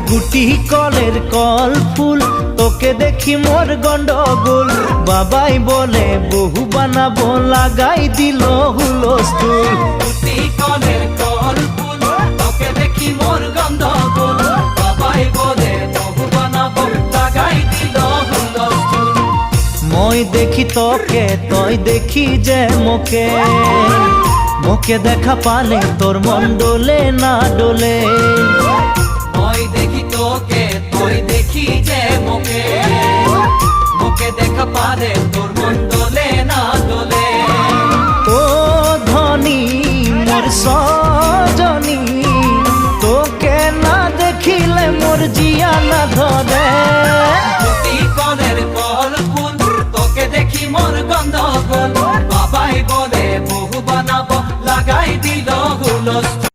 গুটি কলের কল ফুল তোকে দেখি মোর গন্ডগোল বাবাই বলে বহু বানাবো লাগাই দিল হুলস্থুল গুটি কলের কল ফুল তোকে দেখি মোর গন্ডগোল বাবাই বলে বহু বানাবো লাগাই দিল হুলস্থুল মই দেখি তোকে তই দেখি যে মোকে মোকে দেখা পালে তোর মন ডোলে না ডোলে মই দেখি তোকে তুই দেখি যে মোকে মোকে দেখা পারে তোর মন দোলে না দোলে ও ধনী মোর সজনী তোকে না দেখিলে মোর জিয়া না ধরে গুটি কলের কল ফুল তোকে দেখি মোর গন্ডগোল বাবাই বলে বহু বানাবো লাগাই দিল হুলস্থুল